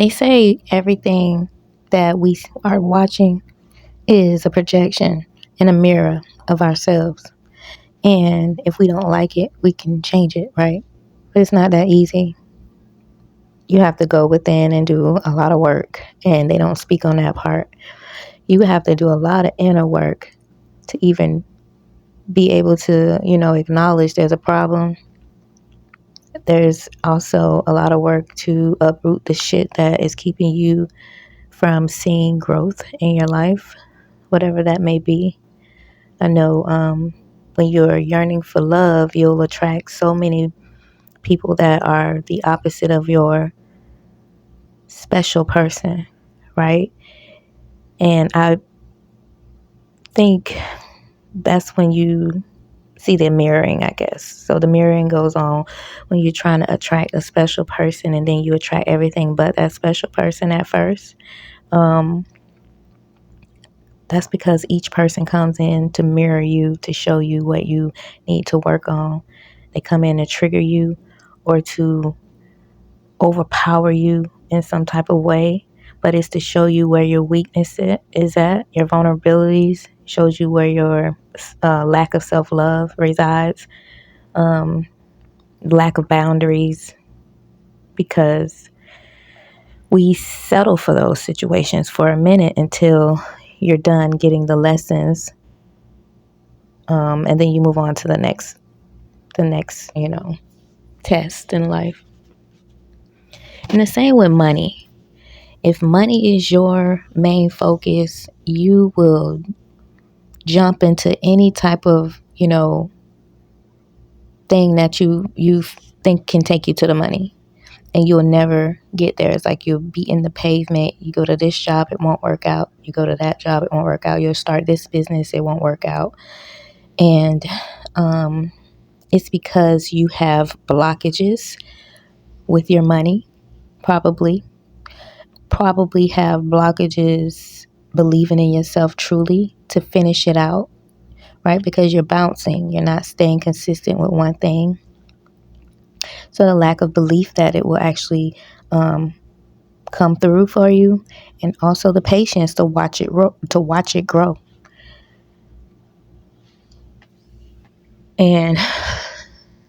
They say everything that we are watching is a projection and a mirror of ourselves. And if we don't like it, we can change it, right? But it's not that easy. You have to go within and do a lot of work, and they don't speak on that part. You have to do a lot of inner work to even be able to, acknowledge there's a problem. There's also a lot of work to uproot the shit that is keeping you from seeing growth in your life, whatever that may be. I know when you're yearning for love, you'll attract so many people that are the opposite of your special person, right? And I think that's when you see the mirroring, I guess. So the mirroring goes on when you're trying to attract a special person, and then you attract everything but that special person at first. That's because each person comes in to mirror you, to show you what you need to work on. They come in to trigger you or to overpower you in some type of way, but it's to show you where your weakness is at, your vulnerabilities, shows you where your lack of self-love resides, lack of boundaries, because we settle for those situations for a minute until you're done getting the lessons, and then you move on to the next test in life. And the same with money. If money is your main focus, you will jump into any type of, thing that you think can take you to the money. And you'll never get there. It's like you'll be in the pavement. You go to this job, it won't work out. You go to that job, it won't work out. You'll start this business, it won't work out. And it's because you have blockages with your money, probably have blockages believing in yourself truly to finish it out, right? Because you're bouncing, you're not staying consistent with one thing. So the lack of belief that it will actually come through for you, and also the patience to watch it grow. And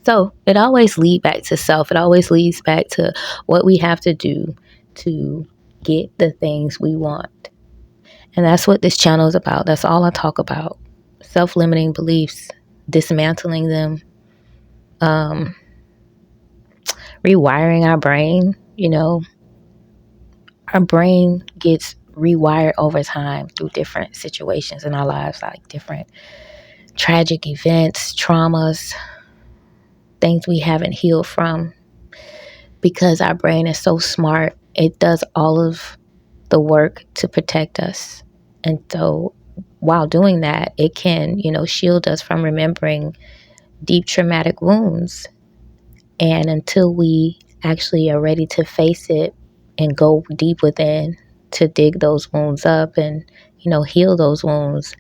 so it always leads back to self. It always leads back to what we have to do to get the things we want. And that's what this channel is about. That's all I talk about. Self-limiting beliefs, dismantling them, rewiring our brain. Our brain gets rewired over time through different situations in our lives, like different tragic events, traumas, things we haven't healed from. Because our brain is so smart, it does all of the work to protect us. And so while doing that, it can, shield us from remembering deep traumatic wounds. And until we actually are ready to face it and go deep within to dig those wounds up and, heal those wounds,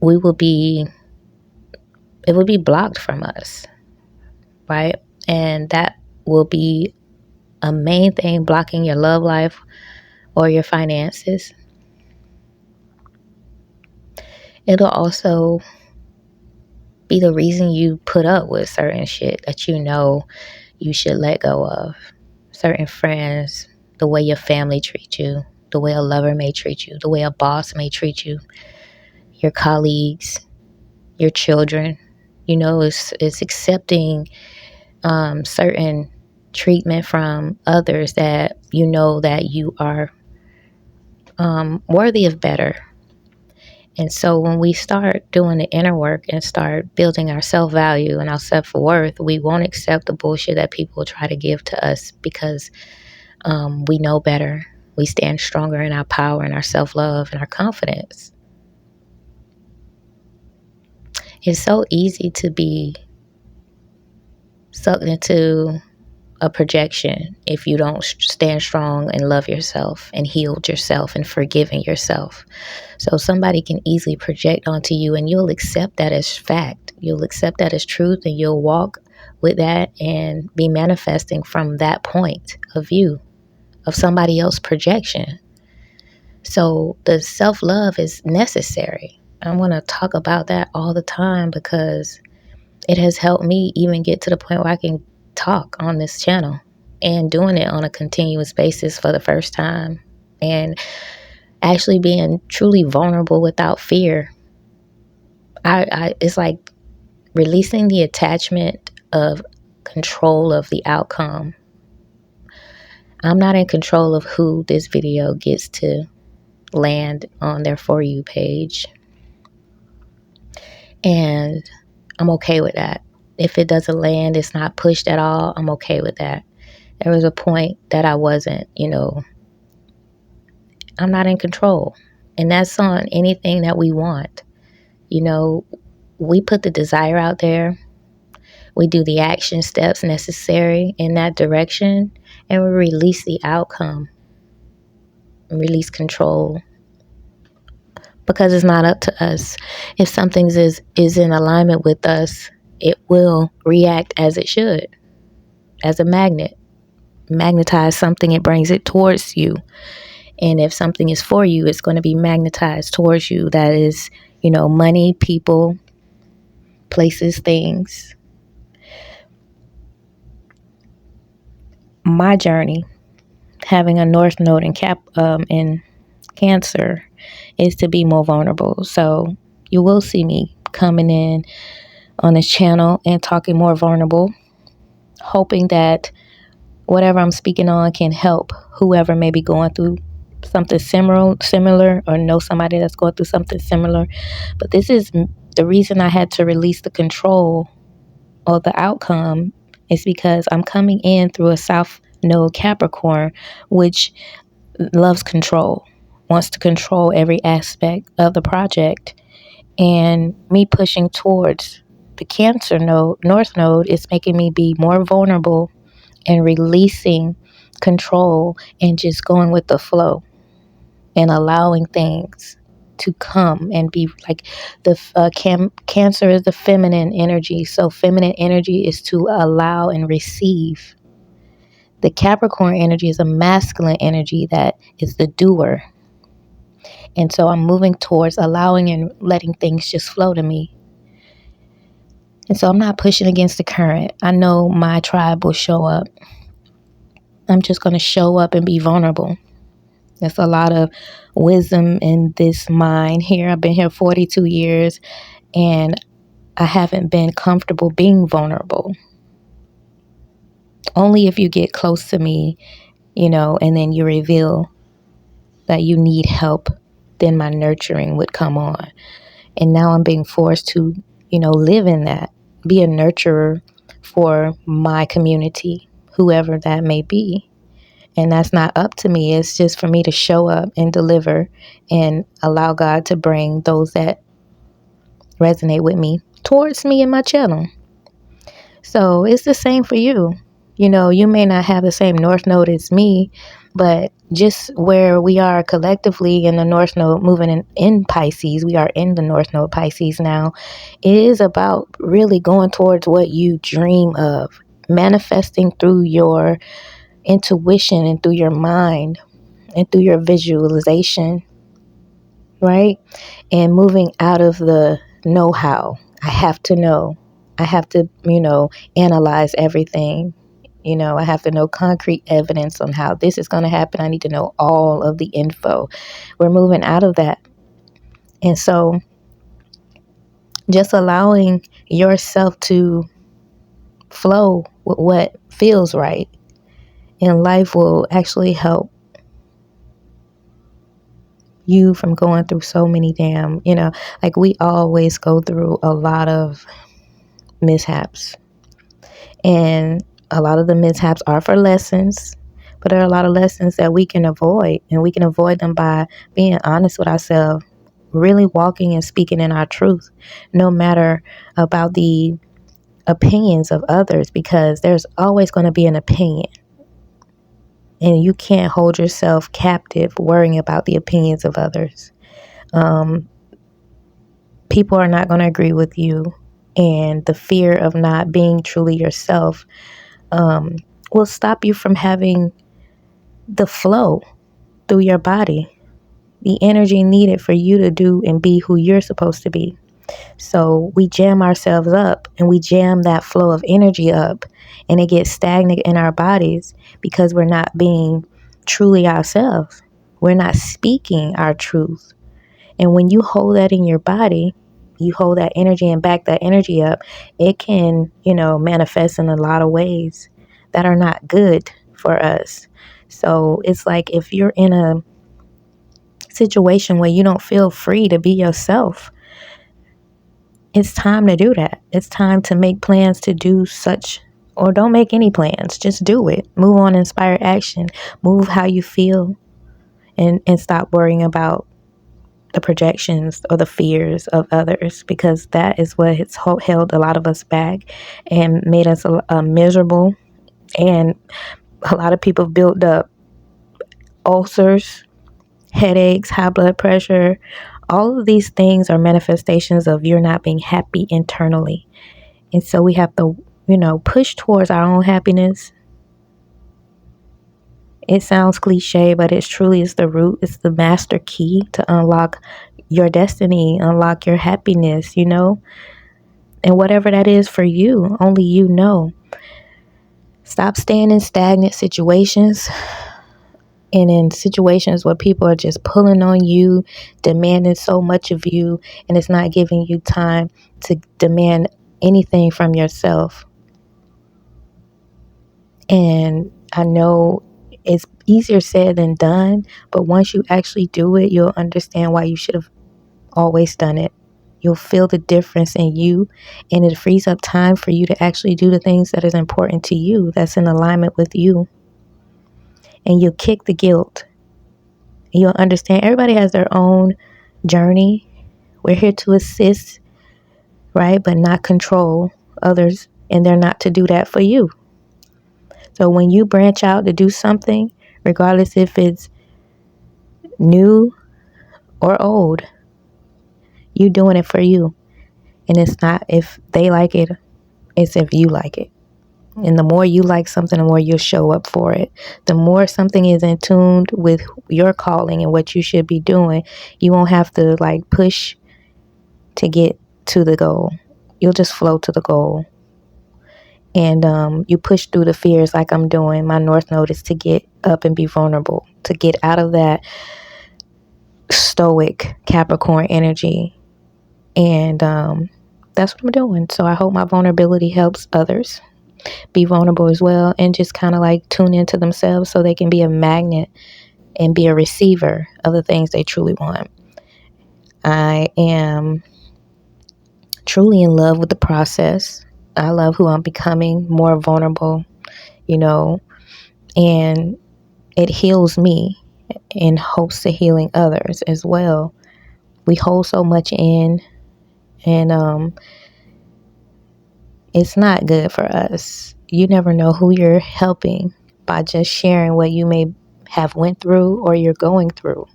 it will be blocked from us, right? And that will be a main thing blocking your love life or your finances. It'll also be the reason you put up with certain shit that you should let go of. Certain friends, the way your family treats you, the way a lover may treat you, the way a boss may treat you, your colleagues, your children. It's accepting certain treatment from others that that you are worthy of better. And so when we start doing the inner work and start building our self-value and our self-worth, we won't accept the bullshit that people try to give to us, because we know better. We stand stronger in our power and our self-love and our confidence. It's so easy to be sucked into a projection if you don't stand strong and love yourself and healed yourself and forgiving yourself. So somebody can easily project onto you, and you'll accept that as fact. You'll accept that as truth, and you'll walk with that and be manifesting from that point of view of somebody else's projection. So the self-love is necessary. I want to talk about that all the time because it has helped me even get to the point where I can talk on this channel and doing it on a continuous basis for the first time and actually being truly vulnerable without fear. It's like releasing the attachment of control of the outcome. I'm not in control of who this video gets to land on their For You page. And I'm okay with that. If it doesn't land, it's not pushed at all, I'm okay with that. There was a point that I wasn't, I'm not in control. And that's on anything that we want. We put the desire out there. We do the action steps necessary in that direction, and we release the outcome, release control, because it's not up to us. If something is in alignment with us, it will react as it should, as a magnet. Magnetize something, it brings it towards you. And if something is for you, it's going to be magnetized towards you. That is, money, people, places, things. My journey, having a North Node in Cancer, is to be more vulnerable. So you will see me coming in on this channel and talking more vulnerable, hoping that whatever I'm speaking on can help whoever may be going through something similar or know somebody that's going through something similar. But this is the reason I had to release the control or the outcome, is because I'm coming in through a South Node Capricorn, which loves control, wants to control every aspect of the project. And me pushing towards the Cancer node, North Node, is making me be more vulnerable and releasing control and just going with the flow and allowing things to come and be like the Cancer is the feminine energy. So feminine energy is to allow and receive. The Capricorn energy is a masculine energy that is the doer. And so I'm moving towards allowing and letting things just flow to me. And so I'm not pushing against the current. I know my tribe will show up. I'm just going to show up and be vulnerable. There's a lot of wisdom in this mind here. I've been here 42 years and I haven't been comfortable being vulnerable. Only if you get close to me, and then you reveal that you need help, then my nurturing would come on. And now I'm being forced to, live in that, be a nurturer for my community, whoever that may be. And that's not up to me. It's just for me to show up and deliver and allow God to bring those that resonate with me towards me and my channel. So it's the same for you. You may not have the same North Node as me, but just where we are collectively in the North Node moving in Pisces, we are in the North Node Pisces now. It is about really going towards what you dream of, manifesting through your intuition and through your mind and through your visualization, right? And moving out of the know-how. I have to know. I have to, analyze everything. I have to know concrete evidence on how this is going to happen. I need to know all of the info. We're moving out of that. And so just allowing yourself to flow with what feels right in life will actually help you from going through so many like we always go through a lot of mishaps. And a lot of the mishaps are for lessons, but there are a lot of lessons that we can avoid, and we can avoid them by being honest with ourselves, really walking and speaking in our truth, no matter about the opinions of others, because there's always going to be an opinion. And you can't hold yourself captive worrying about the opinions of others. People are not going to agree with you, and the fear of not being truly yourself will stop you from having the flow through your body, the energy needed for you to do and be who you're supposed to be. So we jam ourselves up and we jam that flow of energy up, and it gets stagnant in our bodies because we're not being truly ourselves. We're not speaking our truth. And when you hold that in your body, you hold that energy and back that energy up, it can, manifest in a lot of ways that are not good for us. So it's like if you're in a situation where you don't feel free to be yourself, it's time to do that. It's time to make plans to do such, or don't make any plans. Just do it. Move on, inspired action. Move how you feel, and stop worrying about the projections or the fears of others, because that is what has held a lot of us back and made us miserable. And a lot of people built up ulcers, headaches, high blood pressure. All of these things are manifestations of you're not being happy internally. And so we have to, push towards our own happiness. It sounds cliche, but it's the root. It's the master key to unlock your destiny, unlock your happiness, and whatever that is for you, only you know. Stop staying in stagnant situations and in situations where people are just pulling on you, demanding so much of you, and it's not giving you time to demand anything from yourself. And I know it's easier said than done, but once you actually do it, you'll understand why you should have always done it. You'll feel the difference in you, and it frees up time for you to actually do the things that is important to you, that's in alignment with you. And you'll kick the guilt. And you'll understand everybody has their own journey. We're here to assist, right? But not control others, and they're not to do that for you. So when you branch out to do something, regardless if it's new or old, you doing it for you. And it's not if they like it, it's if you like it. And the more you like something, the more you'll show up for it. The more something is in tune with your calling and what you should be doing, you won't have to push to get to the goal. You'll just flow to the goal. And you push through the fears like I'm doing. My North Node is to get up and be vulnerable, to get out of that stoic Capricorn energy. And that's what I'm doing. So I hope my vulnerability helps others be vulnerable as well, and just kind of tune into themselves so they can be a magnet and be a receiver of the things they truly want. I am truly in love with the process. I love who I'm becoming, more vulnerable, and it heals me in hopes of healing others as well. We hold so much in, and it's not good for us. You never know who you're helping by just sharing what you may have went through or you're going through.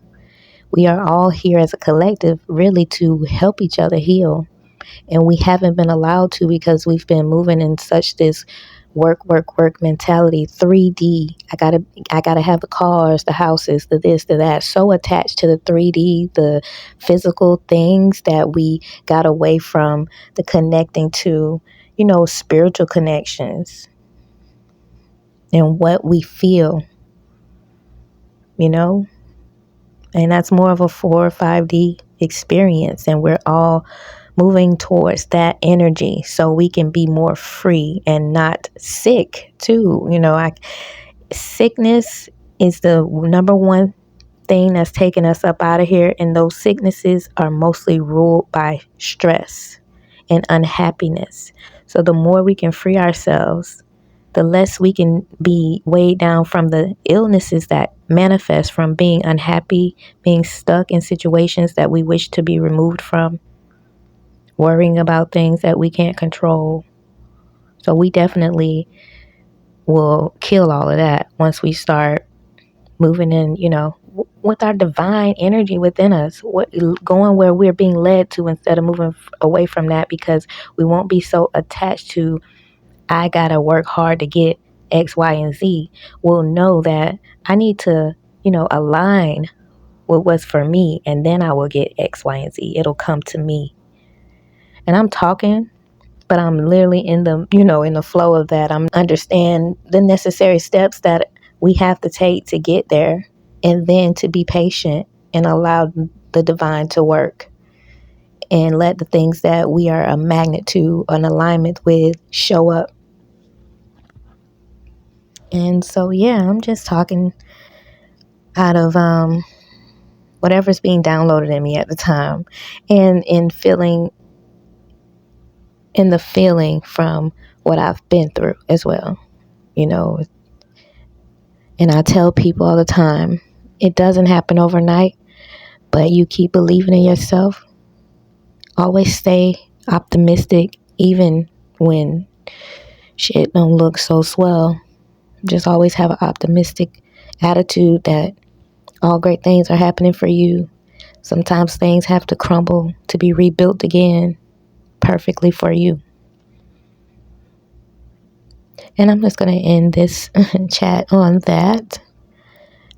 We are all here as a collective really to help each other heal. And we haven't been allowed to because we've been moving in such this work mentality, 3D. I gotta have the cars, the houses, the this, the that, so attached to the 3D, the physical things, that we got away from the connecting to, spiritual connections and what we feel, and that's more of a 4 or 5D experience. And we're all moving towards that energy so we can be more free and not sick too. Sickness is the number one thing that's taking us up out of here, and those sicknesses are mostly ruled by stress and unhappiness. So the more we can free ourselves, the less we can be weighed down from the illnesses that manifest from being unhappy, being stuck in situations that we wish to be removed from, worrying about things that we can't control. So we definitely will kill all of that once we start moving in, with our divine energy within us, going where we're being led to, instead of moving away from that, because we won't be so attached to, I gotta work hard to get X, Y, and Z will know that I need to, align with what's for me, and then I will get X, Y, and Z. It'll come to me. And I'm talking, but I'm literally in the flow of that. I'm understand the necessary steps that we have to take to get there, and then to be patient and allow the divine to work and let the things that we are a magnet to, an alignment with, show up. And so, yeah, I'm just talking out of whatever's being downloaded in me at the time, and in the feeling from what I've been through as well, you know. And I tell people all the time, it doesn't happen overnight, but you keep believing in yourself. Always stay optimistic, even when shit don't look so swell. Just always have an optimistic attitude that all great things are happening for you. Sometimes things have to crumble to be rebuilt again perfectly for you. And I'm just going to end this chat on that.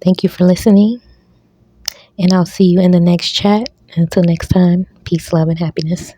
Thank you for listening. And I'll see you in the next chat. Until next time, peace, love, and happiness.